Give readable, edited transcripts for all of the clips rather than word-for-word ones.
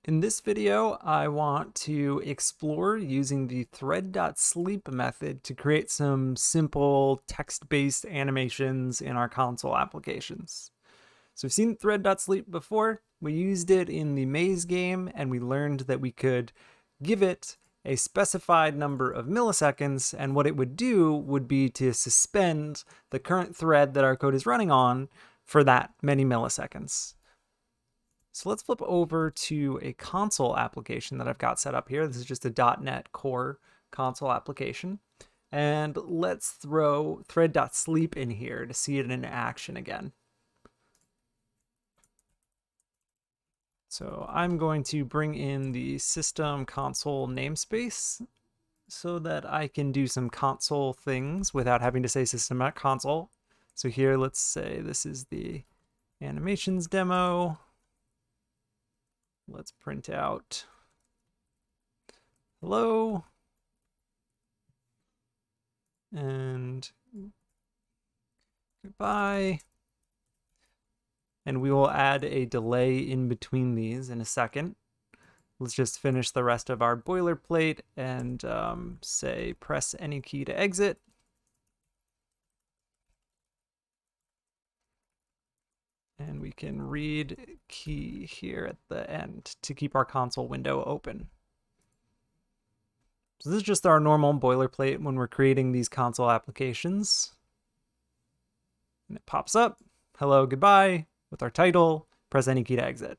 In this video, I want to explore using the Thread.Sleep method to create some simple text-based animations in our console applications. So we've seen Thread.Sleep before. We used it in the maze game, and we learned that we could give it a specified number of milliseconds, and what it would do would be to suspend the current thread that our code is running on for that many milliseconds. So let's flip over to a console application that I've got set up here. This is just a .NET Core console application. And let's throw Thread.Sleep in here to see it in action again. So I'm going to bring in the system console namespace so that I can do some console things without having to say system.console. So here, let's say this is the animations demo. Let's print out hello and goodbye. And we will add a delay in between these in a second. Let's just finish the rest of our boilerplate and say press any key to exit. And we can read key here at the end to keep our console window open. So this is just our normal boilerplate when we're creating these console applications. And it pops up, hello, goodbye, with our title, press any key to exit.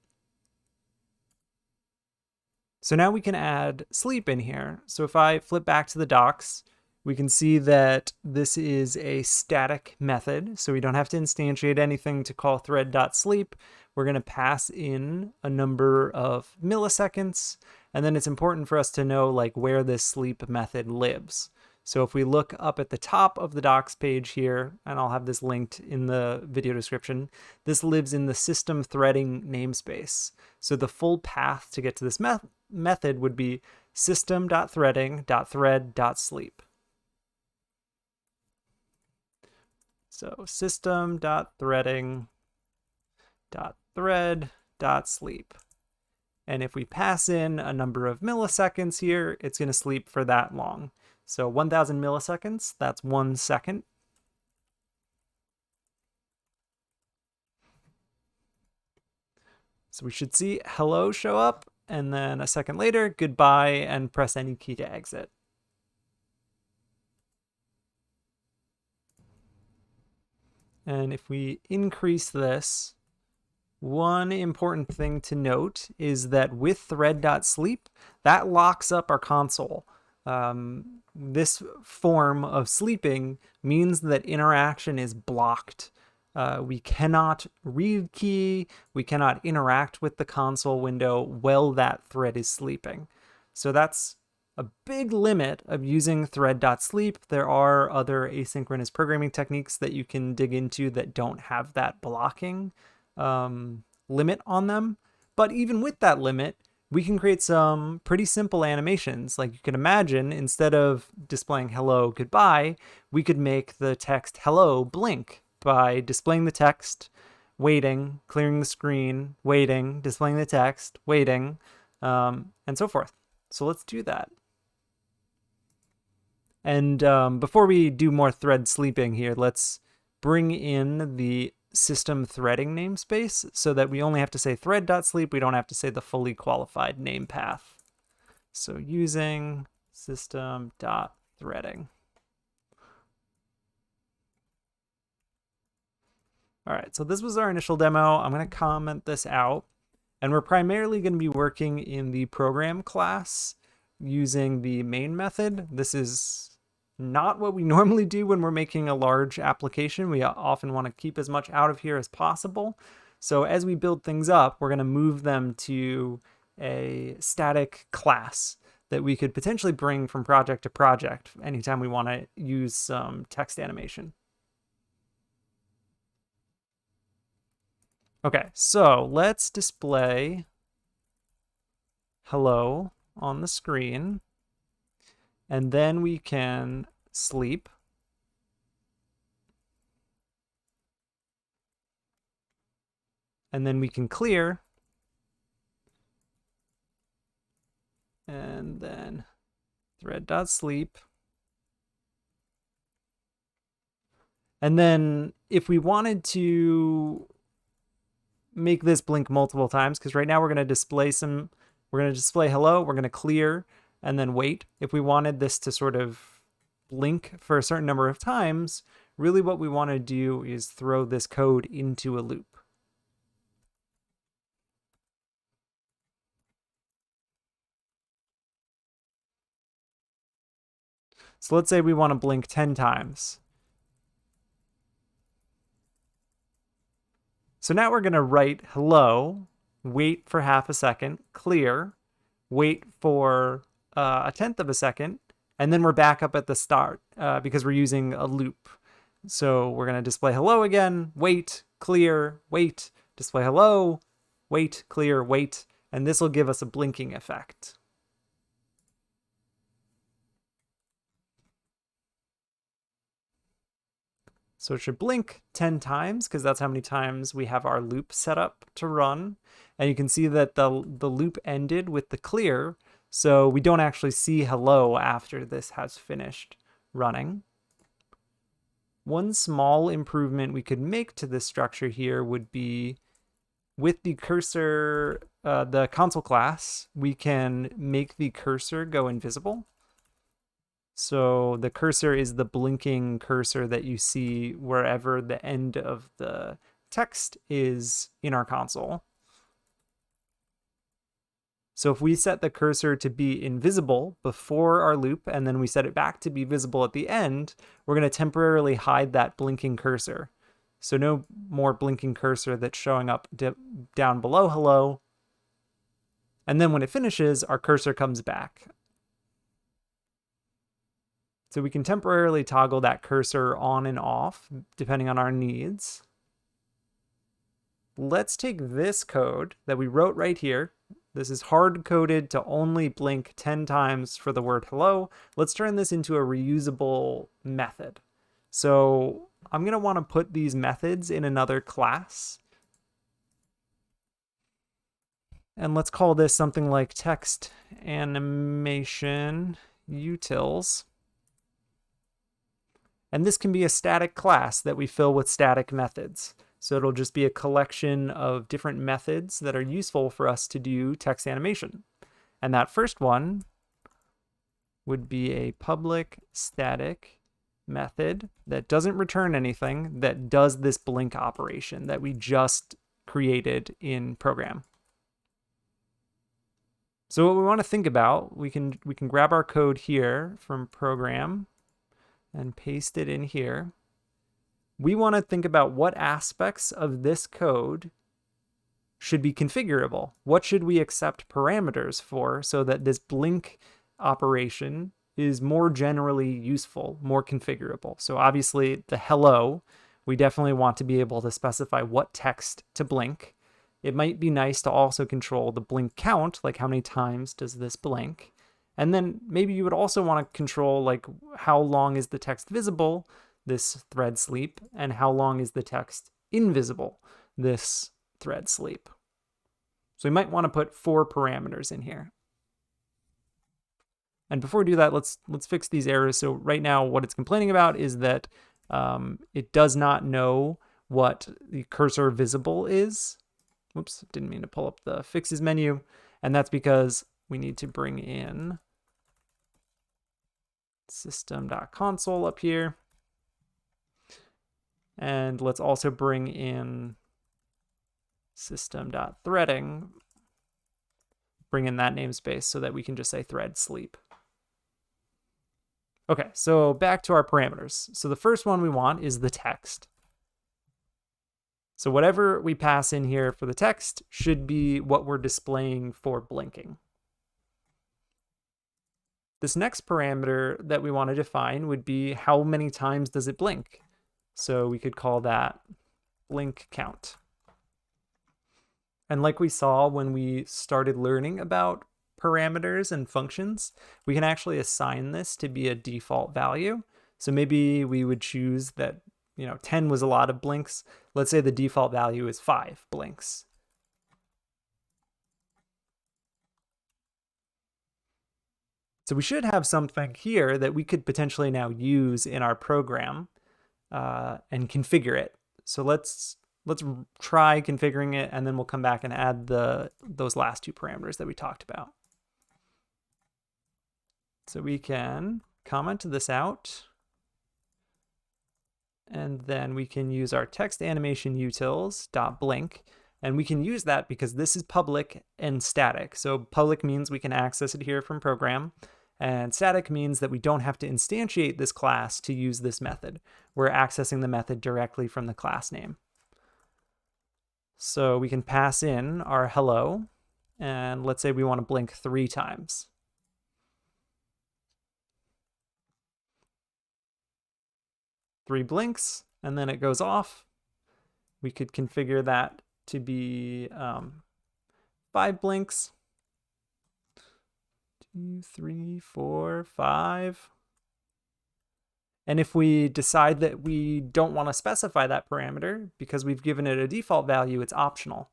So now we can add sleep in here. So if I flip back to the docs, we can see that this is a static method, so we don't have to instantiate anything to call thread.sleep. We're going to pass in a number of milliseconds, and then it's important for us to know like where this sleep method lives. So if we look up at the top of the docs page here, and I'll have this linked in the video description, this lives in the system threading namespace. So the full path to get to this method would be system.threading.thread.sleep. So system.threading.thread.sleep. And if we pass in a number of milliseconds here, it's going to sleep for that long. So 1,000 milliseconds, that's 1 second. So we should see hello show up, and then a second later, goodbye, and press any key to exit. And if we increase this, one important thing to note is that with thread.sleep, that locks up our console. This form of sleeping means that interaction is blocked. We cannot read key, we cannot interact with the console window while that thread is sleeping. So that's a big limit of using thread.sleep. There are other asynchronous programming techniques that you can dig into that don't have that blocking limit on them. But even with that limit, we can create some pretty simple animations. Like you can imagine, instead of displaying hello, goodbye, we could make the text hello blink by displaying the text, waiting, clearing the screen, waiting, displaying the text, waiting, and so forth. So let's do that. And before we do more thread sleeping here, let's bring in the system threading namespace so that we only have to say thread.sleep. We don't have to say the fully qualified name path. So using system.threading. All right, so this was our initial demo. I'm going to comment this out. And we're primarily going to be working in the program class using the main method. This is not what we normally do when we're making a large application. We often want to keep as much out of here as possible. So as we build things up, we're going to move them to a static class that we could potentially bring from project to project anytime we want to use some text animation. Okay, so let's display hello on the screen, and then we can sleep. And then we can clear. and then Thread.Sleep. And then if we wanted to make this blink multiple times, because right now we're going to display hello, we're going to clear, and then wait. If we wanted this to sort of blink for a certain number of times, really what we want to do is throw this code into a loop. So let's say we want to blink 10 times. So now we're going to write hello, wait for half a second, clear, wait for a tenth of a second, and then we're back up at the start because we're using a loop. So we're going to display hello again, wait, clear, wait, display hello, wait, clear, wait, and this will give us a blinking effect. So it should blink 10 times because that's how many times we have our loop set up to run. And you can see that the loop ended with the clear, so we don't actually see hello after this has finished running. One small improvement we could make to this structure here would be with the cursor, the console class, we can make the cursor go invisible. So the cursor is the blinking cursor that you see wherever the end of the text is in our console. So if we set the cursor to be invisible before our loop, and then we set it back to be visible at the end, we're going to temporarily hide that blinking cursor. So no more blinking cursor that's showing up down below hello. And then when it finishes, our cursor comes back. So we can temporarily toggle that cursor on and off depending on our needs. Let's take this code that we wrote right here. This is hard-coded to only blink 10 times for the word hello. Let's turn this into a reusable method. So I'm going to want to put these methods in another class. And let's call this something like text animation utils. And this can be a static class that we fill with static methods. So it'll just be a collection of different methods that are useful for us to do text animation. And that first one would be a public static method that doesn't return anything, that does this blink operation that we just created in program. So what we want to think about, we can grab our code here from program and paste it in here. We want to think about what aspects of this code should be configurable. What should we accept parameters for so that this blink operation is more generally useful, more configurable? So obviously the hello, we definitely want to be able to specify what text to blink. It might be nice to also control the blink count, like how many times does this blink? And then maybe you would also want to control like how long is the text visible, this Thread.Sleep, and how long is the text invisible, this Thread.Sleep. So we might want to put 4 parameters in here. And before we do that, let's fix these errors. So right now what it's complaining about is that it does not know what the cursor visible is. Whoops, didn't mean to pull up the fixes menu. And that's because we need to bring in system.console up here. And let's also bring in system.threading, bring in that namespace so that we can just say Thread.Sleep. Okay, so back to our parameters. So the first one we want is the text. So whatever we pass in here for the text should be what we're displaying for blinking. This next parameter that we want to define would be how many times does it blink? So we could call that blink count. And like we saw when we started learning about parameters and functions, we can actually assign this to be a default value. So maybe we would choose that, 10 was a lot of blinks. Let's say the default value is 5 blinks. So we should have something here that we could potentially now use in our program and configure it. So let's try configuring it, and then we'll come back and add those last two parameters that we talked about. So we can comment this out, and then we can use our text animation utils.blink, and we can use that because this is public and static. So public means we can access it here from program, and static means that we don't have to instantiate this class to use this method. We're accessing the method directly from the class name. So we can pass in our hello, and let's say we want to blink 3 times. Three blinks, and then it goes off. We could configure that to be 5 blinks. 2, 3, 4, 5. And if we decide that we don't want to specify that parameter because we've given it a default value, it's optional.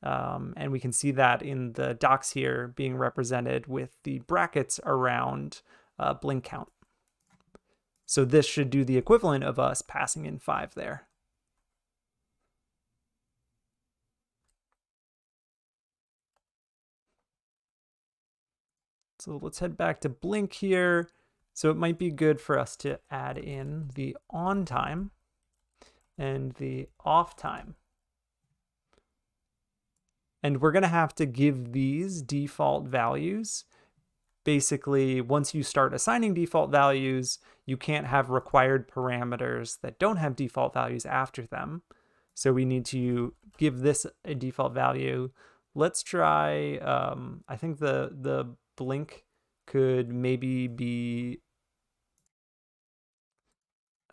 And we can see that in the docs here being represented with the brackets around blink count. So this should do the equivalent of us passing in 5 there. So let's head back to blink here. So it might be good for us to add in the on time and the off time. And we're going to have to give these default values. Basically, once you start assigning default values, you can't have required parameters that don't have default values after them. So we need to give this a default value. Let's try, I think the blink could maybe be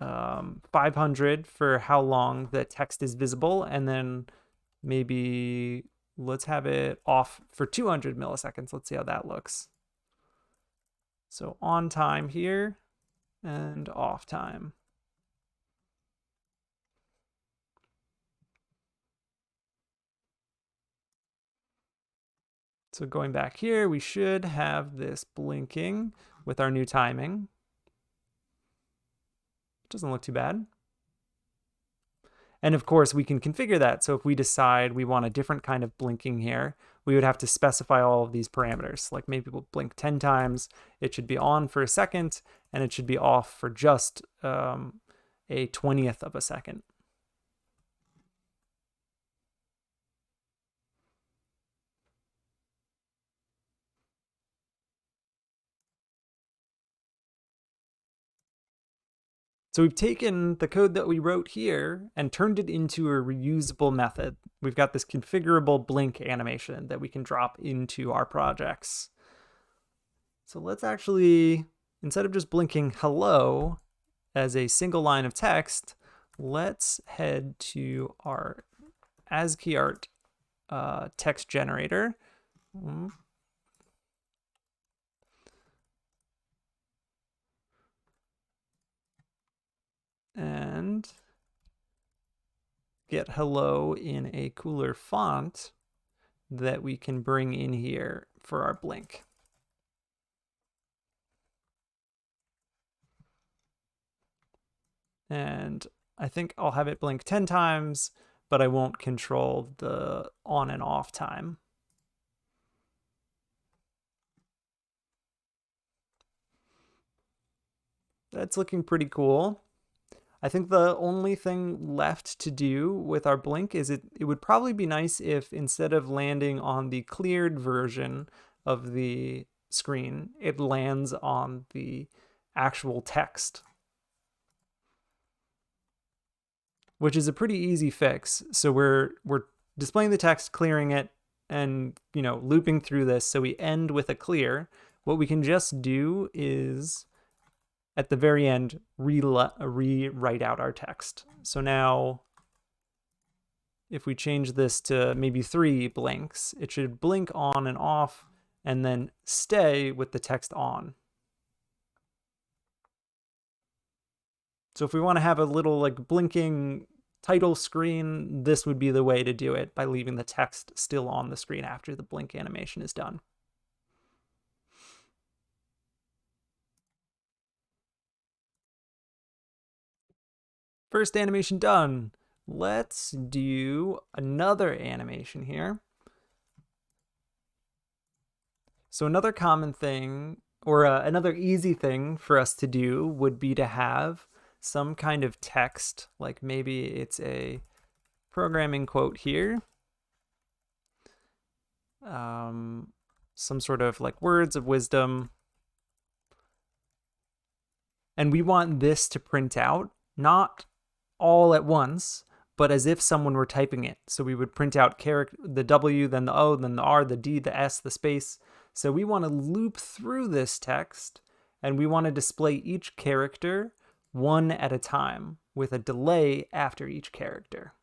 500 for how long the text is visible, and then maybe let's have it off for 200 milliseconds. Let's see how that looks. So on time here and off time. So going back here, we should have this blinking with our new timing. Doesn't look too bad. And of course, we can configure that. So if we decide we want a different kind of blinking here, we would have to specify all of these parameters. Like maybe we'll blink 10 times, it should be on for a second, and it should be off for just a 20th of a second. So we've taken the code that we wrote here and turned it into a reusable method. We've got this configurable blink animation that we can drop into our projects. So let's actually, instead of just blinking hello as a single line of text, let's head to our ASCII art text generator. And get hello in a cooler font that we can bring in here for our blink. And I think I'll have it blink 10 times, but I won't control the on and off time. That's looking pretty cool. I think the only thing left to do with our blink is it would probably be nice if instead of landing on the cleared version of the screen, it lands on the actual text, which is a pretty easy fix. So we're displaying the text, clearing it, and looping through this. So we end with a clear. What we can just do is at the very end, rewrite out our text. So now, if we change this to maybe 3 blinks, it should blink on and off, and then stay with the text on. So if we want to have a little like blinking title screen, this would be the way to do it, by leaving the text still on the screen after the blink animation is done. First animation done. Let's do another animation here. So another common thing, or another easy thing for us to do would be to have some kind of text, like maybe it's a programming quote here. Some sort of like words of wisdom. And we want this to print out, not all at once, but as if someone were typing it. So we would print out the W, then the O, then the R, the D, the S, the space. So we want to loop through this text, and we want to display each character one at a time with a delay after each character.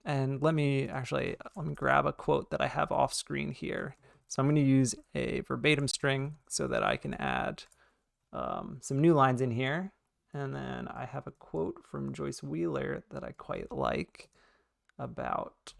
And let me grab a quote that I have off screen here. So I'm going to use a verbatim string so that I can add some new lines in here. And then I have a quote from Joyce Wheeler that I quite like about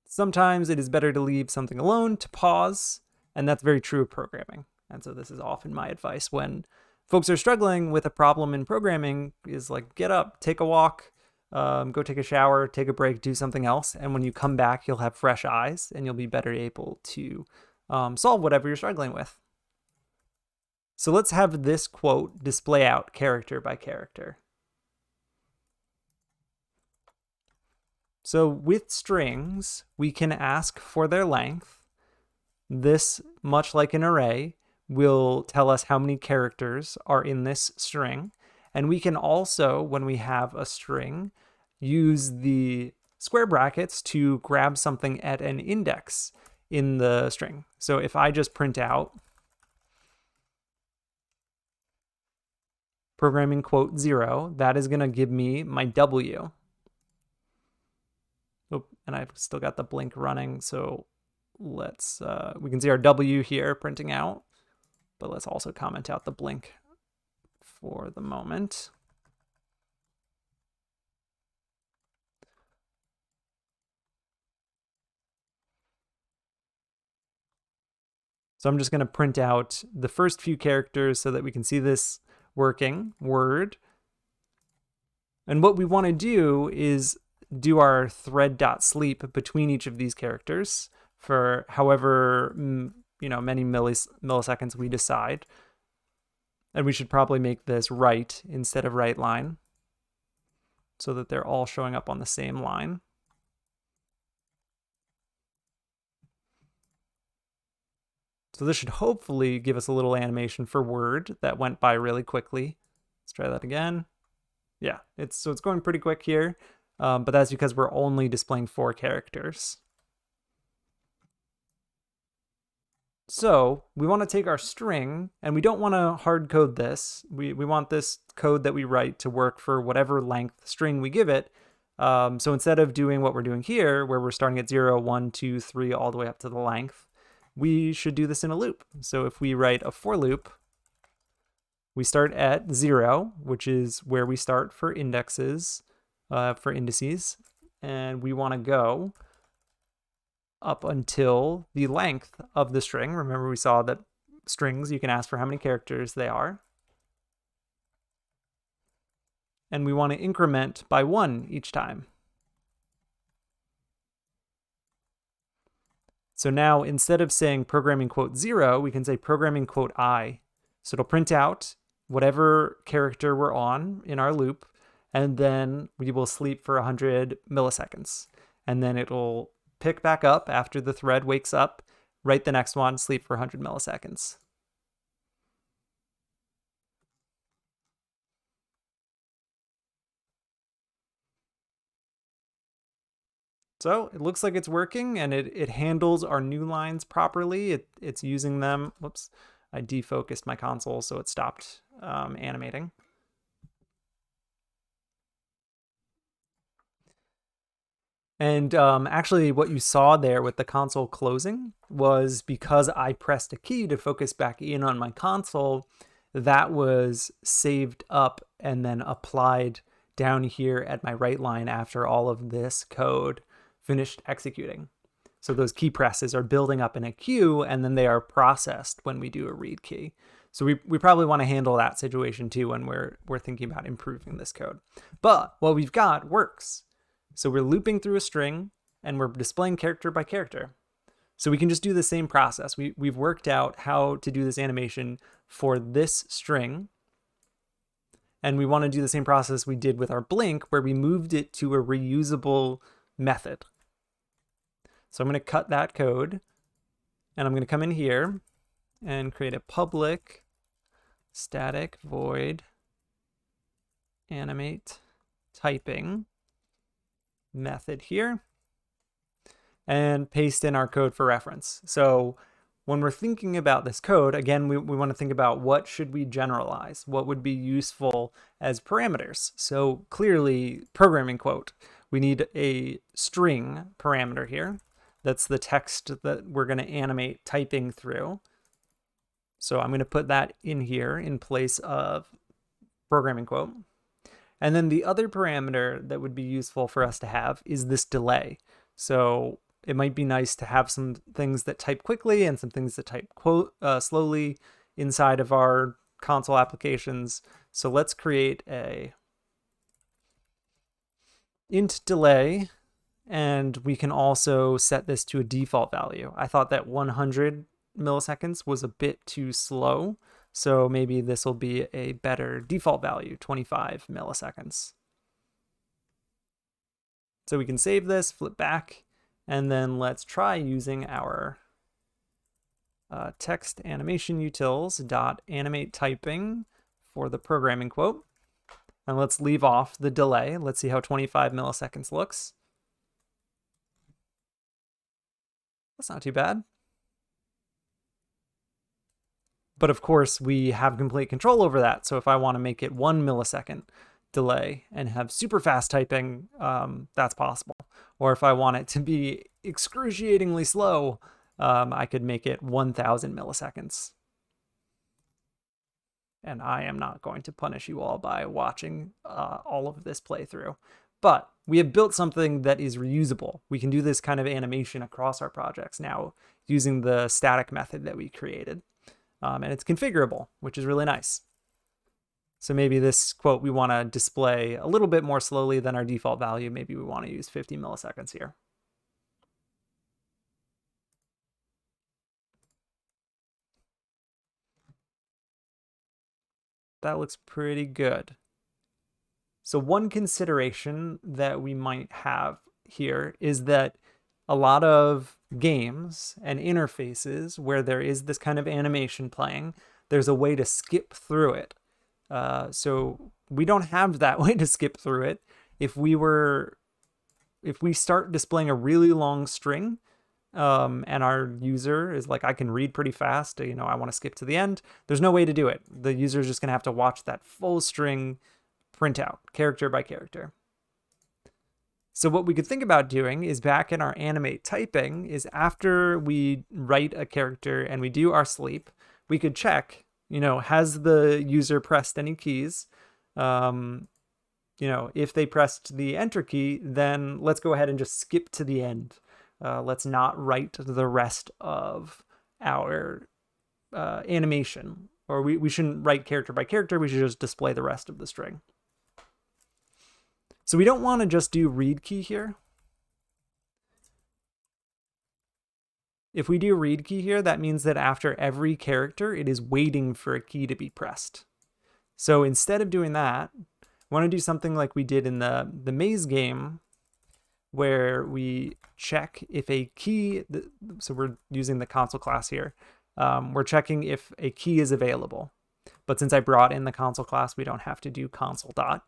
sometimes it is better to leave something alone, to pause, and that's very true of programming. And so this is often my advice when folks are struggling with a problem in programming is like, get up, take a walk, go take a shower, take a break, do something else. And when you come back, you'll have fresh eyes and you'll be better able to solve whatever you're struggling with. So let's have this quote display out character by character. So with strings, we can ask for their length. This, much like an array, will tell us how many characters are in this string. And we can also, when we have a string, use the square brackets to grab something at an index in the string. So if I just print out programming quote 0, that is going to give me my W. Oh, and I've still got the blink running, so let's, we can see our W here printing out, but let's also comment out the blink for the moment. So I'm just going to print out the first few characters so that we can see this working, word. And what we want to do is do our Thread.Sleep between each of these characters for however many milliseconds we decide. And we should probably make this right instead of right line so that they're all showing up on the same line. So this should hopefully give us a little animation for word that went by really quickly. Let's try that again. Yeah, it's going pretty quick here, but that's because we're only displaying 4 characters. So we want to take our string, and we don't want to hard code this. We want this code that we write to work for whatever length string we give it. So instead of doing what we're doing here, where we're starting at 0, 1, 2, 3, all the way up to the length, we should do this in a loop. So if we write a for loop, we start at 0, which is where we start for indices, and we want to go up until the length of the string. Remember, we saw that strings, you can ask for how many characters they are. And we want to increment by 1 each time. So now, instead of saying programming quote 0, we can say programming quote I. So it'll print out whatever character we're on in our loop, and then we will sleep for 100 milliseconds. And then it'll pick back up after the thread wakes up, write the next one, sleep for 100 milliseconds. So it looks like it's working, and it handles our new lines properly. It's using them. Whoops, I defocused my console, so it stopped animating. And actually what you saw there with the console closing was because I pressed a key to focus back in on my console, that was saved up and then applied down here at my right line after all of this code finished executing. So those key presses are building up in a queue, and then they are processed when we do a read key. So we probably want to handle that situation too when we're thinking about improving this code. But what we've got works. So we're looping through a string and we're displaying character by character. So we can just do the same process. We've worked out how to do this animation for this string. And we want to do the same process we did with our blink, where we moved it to a reusable method. So I'm going to cut that code, and I'm going to come in here and create a public static void animate typing method here, and paste in our code for reference. So when we're thinking about this code, again, we want to think about what should we generalize? What would be useful as parameters? So clearly, programming quote, we need a string parameter here. That's the text that we're going to animate typing through. So I'm going to put that in here in place of programming quote. And then the other parameter that would be useful for us to have is this delay. So it might be nice to have some things that type quickly and some things that type slowly inside of our console applications. So let's create a int delay, and we can also set this to a default value. I thought that 100 milliseconds was a bit too slow, so maybe this will be a better default value, 25 milliseconds. So we can save this, flip back, and then let's try using our text animation utils .animate typing for the programming quote. And let's leave off the delay. Let's see how 25 milliseconds looks. That's not too bad. But of course, we have complete control over that. So if I want to make it 1 millisecond delay and have super fast typing, that's possible. Or if I want it to be excruciatingly slow, I could make it 1000 milliseconds. And I am not going to punish you all by watching all of this playthrough. But we have built something that is reusable. We can do this kind of animation across our projects now using the static method that we created. And it's configurable, which is really nice. So maybe this quote we want to display a little bit more slowly than our default value. Maybe we want to use 50 milliseconds here. That looks pretty good. So one consideration that we might have here is that a lot of games and interfaces where there is this kind of animation playing, there's a way to skip through it. So we don't have that way to skip through it. If we start displaying a really long string, and our user is like, I can read pretty fast, I want to skip to the end, there's no way to do it. The user is just going to have to watch that full string printout, character by character. So what we could think about doing is back in our animate typing is after we write a character and we do our sleep, we could check, has the user pressed any keys? If they pressed the enter key, then let's go ahead and just skip to the end. Let's not write the rest of our animation, or we shouldn't write character by character. We should just display the rest of the string. So we don't want to just do read key here. If we do read key here, that means that after every character, it is waiting for a key to be pressed. So instead of doing that, we want to do something like we did in the maze game, where we check if a key, so we're using the console class here, we're checking if a key is available. But since I brought in the console class, we don't have to do console dot.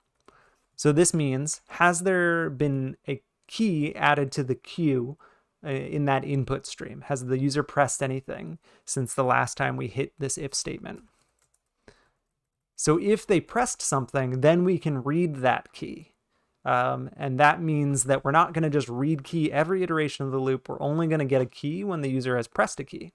So this means, has there been a key added to the queue in that input stream? Has the user pressed anything since the last time we hit this if statement? So if they pressed something, then we can read that key. And that means that we're not going to just read key every iteration of the loop. We're only going to get a key when the user has pressed a key.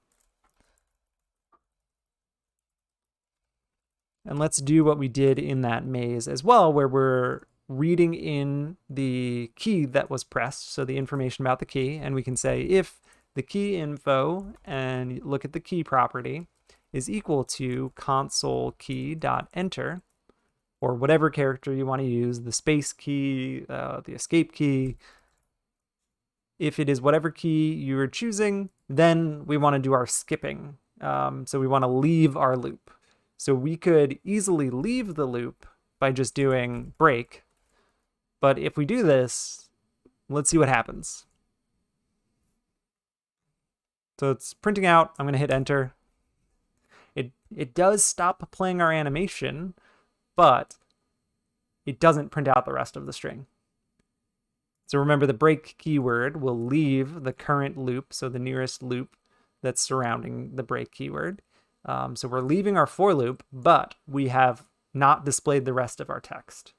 And let's do what we did in that maze as well, where we're reading in the key that was pressed, so the information about the key, and we can say if the key info, and look at the key property, is equal to console key dot enter, or whatever character you want to use, the space key, the escape key. If it is whatever key you're choosing, then we want to do our skipping. So we want to leave our loop. So we could easily leave the loop by just doing break. But if we do this, let's see what happens. So it's printing out. I'm going to hit enter. It does stop playing our animation, but it doesn't print out the rest of the string. So remember, the break keyword will leave the current loop, so the nearest loop that's surrounding the break keyword. So we're leaving our for loop, but we have not displayed the rest of our text.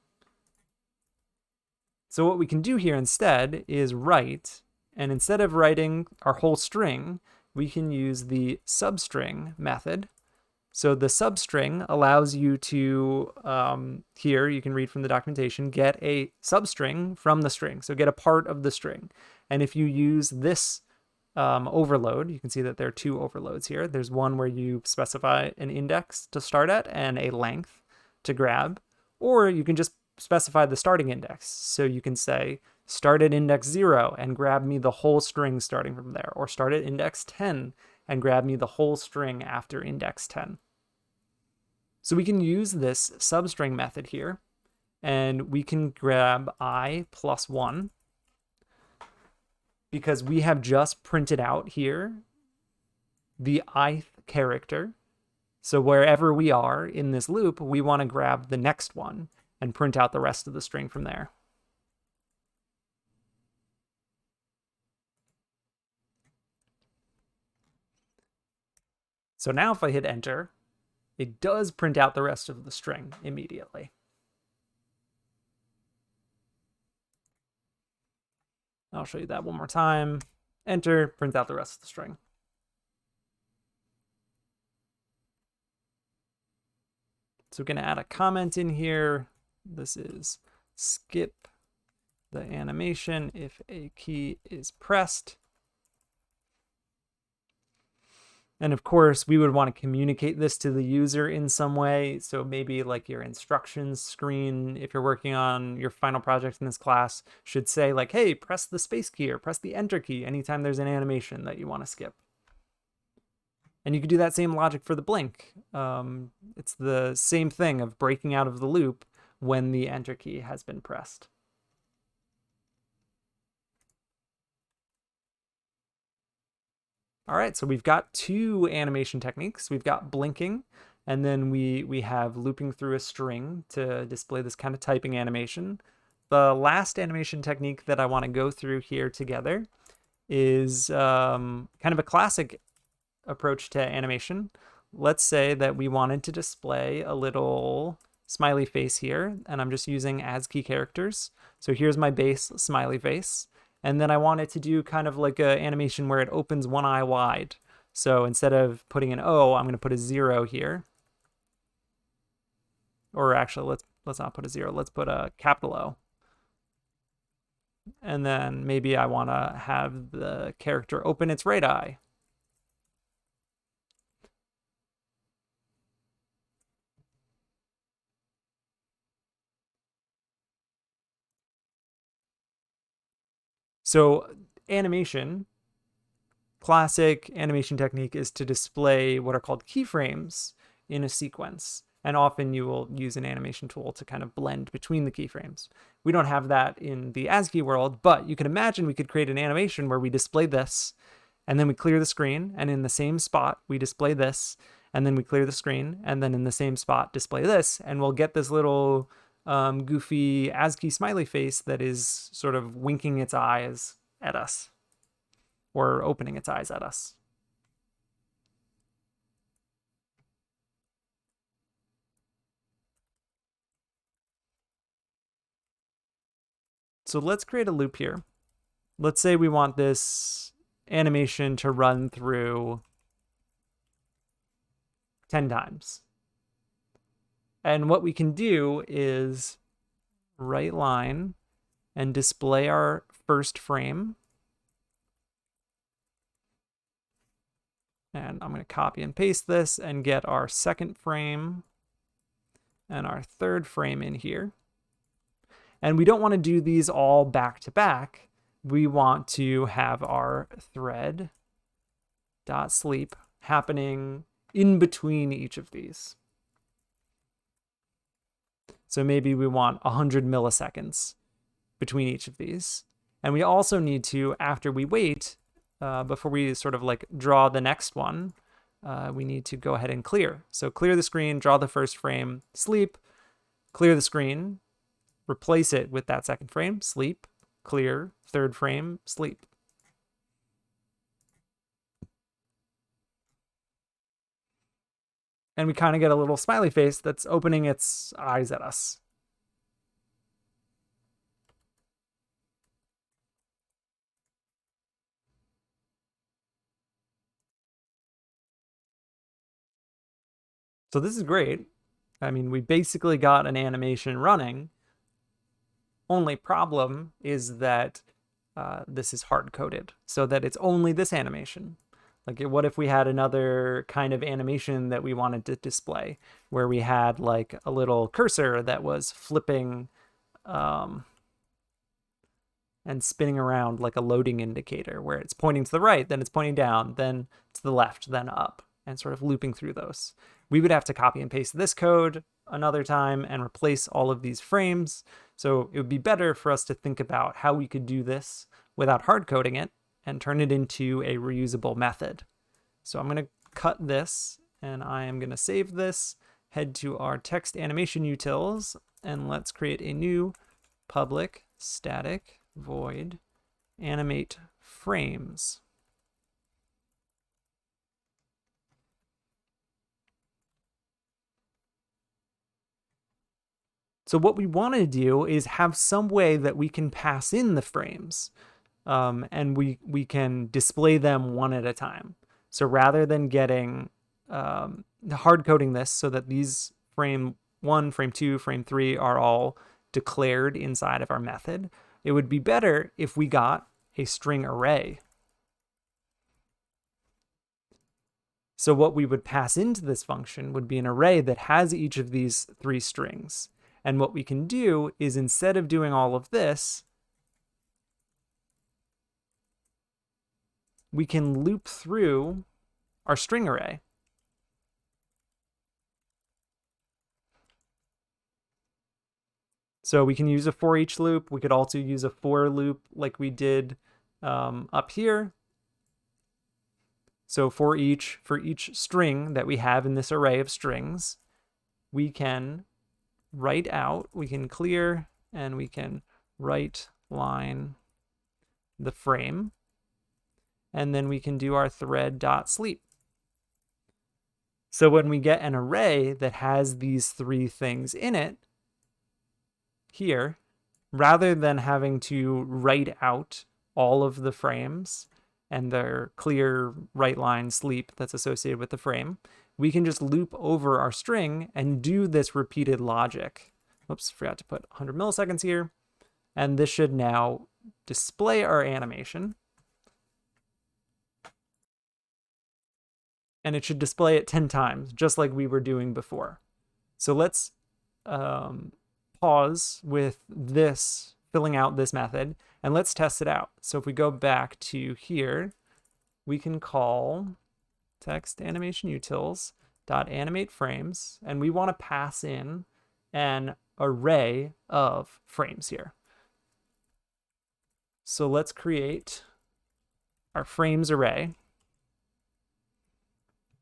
So what we can do here instead is write, and instead of writing our whole string, we can use the substring method. So the substring allows you to, here you can read from the documentation, get a substring from the string. So get a part of the string. And if you use this overload, you can see that there are two overloads here. There's one where you specify an index to start at and a length to grab, or you can just specify the starting index. So you can say start at index 0 and grab me the whole string starting from there, or start at index 10 and grab me the whole string after index 10. So we can use this substring method here, and we can grab I plus 1 because we have just printed out here the ith character. So wherever we are in this loop, we want to grab the next one and print out the rest of the string from there. So now if I hit enter, it does print out the rest of the string immediately. I'll show you that one more time. Enter, print out the rest of the string. So we're going to add a comment in here. This is skip the animation if a key is pressed. And of course, we would want to communicate this to the user in some way. So maybe like your instructions screen, if you're working on your final project in this class, should say like, hey, press the space key or press the enter key anytime there's an animation that you want to skip. And you could do that same logic for the blink. It's the same thing of breaking out of the loop when the enter key has been pressed. All right, so we've got two animation techniques. We've got blinking, and then we have looping through a string to display this kind of typing animation. The last animation technique that I want to go through here together is kind of a classic approach to animation. Let's say that we wanted to display a little smiley face here, and I'm just using ASCII characters. So here's my base smiley face. And then I wanted to do kind of like an animation where it opens one eye wide. So instead of putting an O, I'm going to put a 0 here. Or actually, let's not put a 0. Let's put a capital O. And then maybe I want to have the character open its right eye. So animation, classic animation technique is to display what are called keyframes in a sequence. And often you will use an animation tool to kind of blend between the keyframes. We don't have that in the ASCII world, but you can imagine we could create an animation where we display this, and then we clear the screen, and in the same spot we display this, and then we clear the screen, and then in the same spot display this, and we'll get this little goofy ASCII smiley face that is sort of winking its eyes at us or opening its eyes at us. So let's create a loop here. Let's say we want this animation to run through 10 times. And what we can do is right line and display our first frame. And I'm going to copy and paste this and get our second frame and our third frame in here. And we don't want to do these all back to back. We want to have our Thread.Sleep happening in between each of these. So maybe we want 100 milliseconds between each of these. And we also need to, after we wait, before we sort of like draw the next one, we need to go ahead and clear. So clear the screen, draw the first frame, sleep, clear the screen, replace it with that second frame, sleep, clear, third frame, sleep. And we kind of get a little smiley face that's opening its eyes at us. So this is great. I mean, we basically got an animation running. Only problem is that this is hard-coded, so that it's only this animation. Like, what if we had another kind of animation that we wanted to display, where we had like a little cursor that was flipping and spinning around like a loading indicator, where it's pointing to the right, then it's pointing down, then to the left, then up, and sort of looping through those. We would have to copy and paste this code another time and replace all of these frames. So it would be better for us to think about how we could do this without hard coding it and turn it into a reusable method. So I'm going to cut this and I am going to save this, head to our text animation utils, and let's create a new public static void animate frames. So what we want to do is have some way that we can pass in the frames, and we can display them one at a time. So rather than getting hard coding this so that these frame 1, frame 2, frame 3 are all declared inside of our method, it would be better if we got a string array. So what we would pass into this function would be an array that has each of these 3 strings. And what we can do is, instead of doing all of this, we can loop through our string array. So we can use a for each loop. We could also use a for loop like we did up here. So for each string that we have in this array of strings, we can write out, we can clear, and we can write line the frame, and then we can do our Thread.Sleep. So when we get an array that has these 3 things in it here, rather than having to write out all of the frames and their clear write line sleep that's associated with the frame, we can just loop over our string and do this repeated logic. Oops, forgot to put 100 milliseconds here. And this should now display our animation. And it should display it 10 times, just like we were doing before. So let's pause with this, filling out this method, and let's test it out. So if we go back to here, we can call text animation utils .animate frames, and we want to pass in an array of frames here. So let's create our frames array,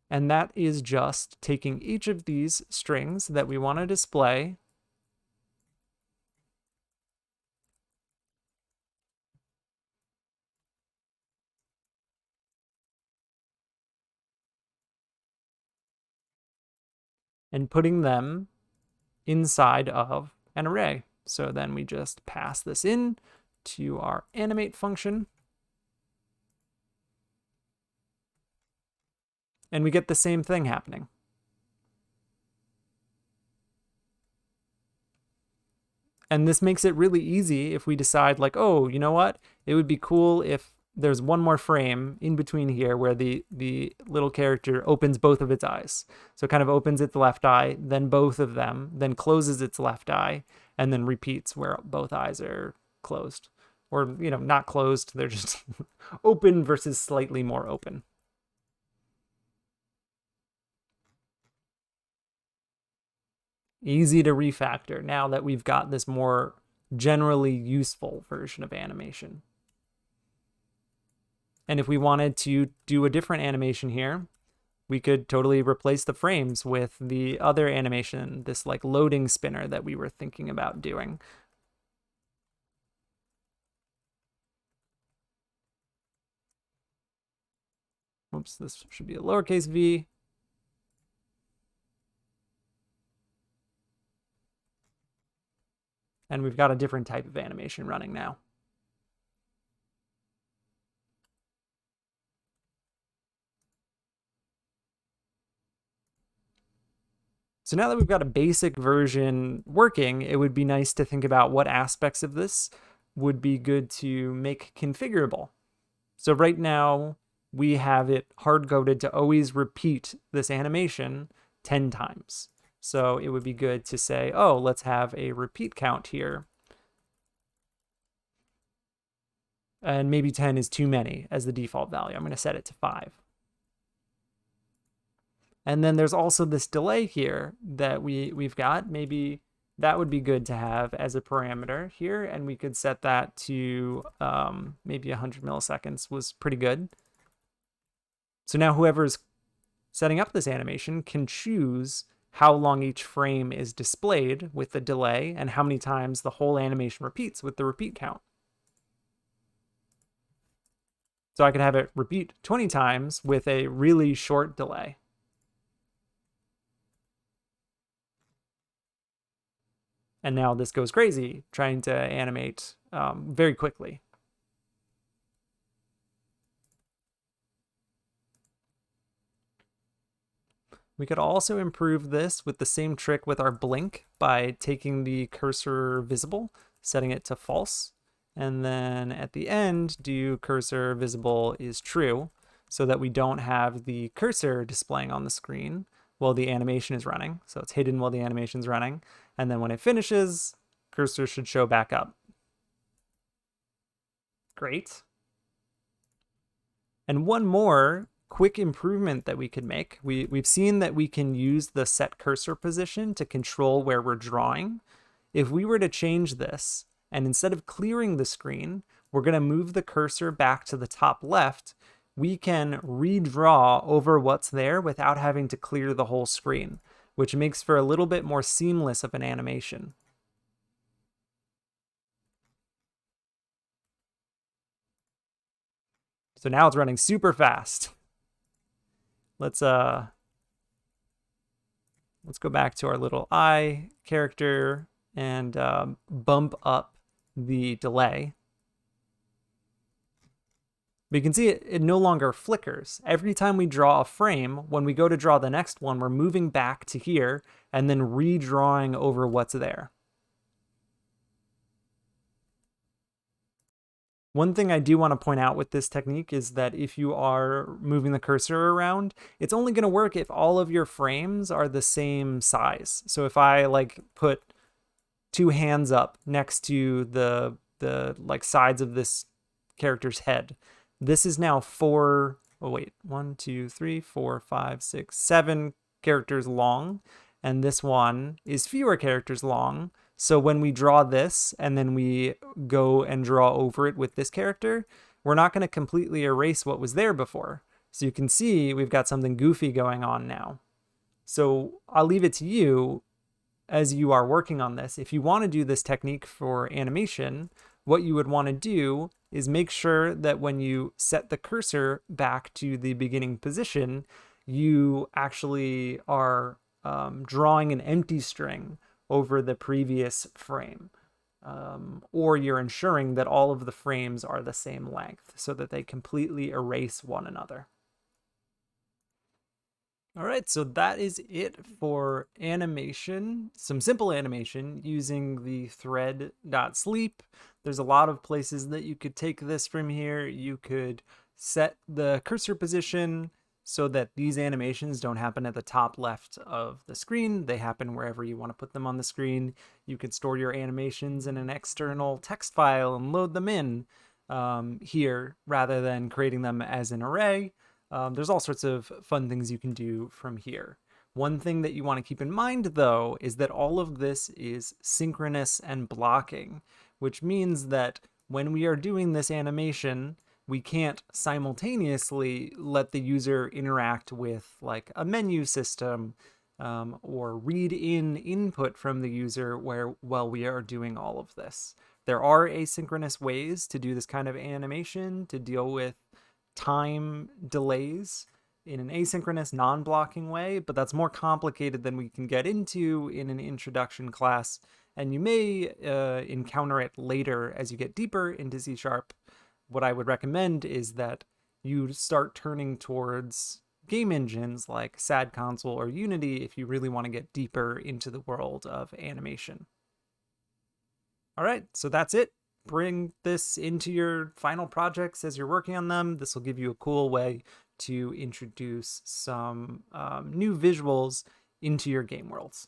and that is just taking each of these strings that we want to display and putting them inside of an array. So then we just pass this in to our animate function, and we get the same thing happening. And this makes it really easy if we decide like, oh, you know what? It would be cool if there's one more frame in between here where the little character opens both of its eyes. So it kind of opens its left eye, then both of them, then closes its left eye, and then repeats where both eyes are closed. Or, you know, not closed, they're just open versus slightly more open. Easy to refactor now that we've got this more generally useful version of animation. And if we wanted to do a different animation here, we could totally replace the frames with the other animation, this like loading spinner that we were thinking about doing. Oops, this should be a lowercase v. And we've got a different type of animation running now. So now that we've got a basic version working, it would be nice to think about what aspects of this would be good to make configurable. So right now, we have it hard-coded to always repeat this animation 10 times. So it would be good to say, oh, let's have a repeat count here. And maybe 10 is too many as the default value. I'm going to set it to 5. And then there's also this delay here that we've got. Maybe that would be good to have as a parameter here. And we could set that to maybe 100 milliseconds was pretty good. So now whoever's setting up this animation can choose how long each frame is displayed with the delay and how many times the whole animation repeats with the repeat count. So I could have it repeat 20 times with a really short delay. And now this goes crazy, trying to animate very quickly. We could also improve this with the same trick with our blink by taking the cursor visible, setting it to false, and then at the end do cursor visible is true, so that we don't have the cursor displaying on the screen while the animation is running. So it's hidden while the animation is running. And then when it finishes, cursor should show back up. Great. And one more quick improvement that we could make. We've seen that we can use the set cursor position to control where we're drawing. If we were to change this, and instead of clearing the screen, we're going to move the cursor back to the top left, we can redraw over what's there without having to clear the whole screen, which makes for a little bit more seamless of an animation. So now it's running super fast. Let's go back to our little eye character and bump up the delay. But you can see it no longer flickers. Every time we draw a frame, when we go to draw the next one, we're moving back to here and then redrawing over what's there. One thing I do want to point out with this technique is that if you are moving the cursor around, it's only going to work if all of your frames are the same size. So if I like put two hands up next to the like sides of this character's head, this is now 1, 2, 3, 4, 5, 6, 7 characters long, and this one is fewer characters long. So when we draw this and then we go and draw over it with this character, we're not going to completely erase what was there before. So you can see we've got something goofy going on now. So I'll leave it to you as you are working on this. If you want to do this technique for animation, what you would want to do is make sure that when you set the cursor back to the beginning position, you actually are drawing an empty string over the previous frame. Or you're ensuring that all of the frames are the same length so that they completely erase one another. All right, so that is it for animation, some simple animation using the Thread.Sleep. There's a lot of places that you could take this from here. You could set the cursor position so that these animations don't happen at the top left of the screen. They happen wherever you want to put them on the screen. You could store your animations in an external text file and load them in here rather than creating them as an array. There's all sorts of fun things you can do from here. One thing that you want to keep in mind, though, is that all of this is synchronous and blocking, which means that when we are doing this animation, we can't simultaneously let the user interact with like a menu system or read in input from the user while we are doing all of this. There are asynchronous ways to do this kind of animation to deal with time delays in an asynchronous, non-blocking way, but that's more complicated than we can get into in an introduction class, and you may encounter it later as you get deeper into C#. What I would recommend is that you start turning towards game engines like SAD Console or Unity if you really want to get deeper into the world of animation. All right, so that's it. Bring this into your final projects as you're working on them. This will give you a cool way to introduce some new visuals into your game worlds.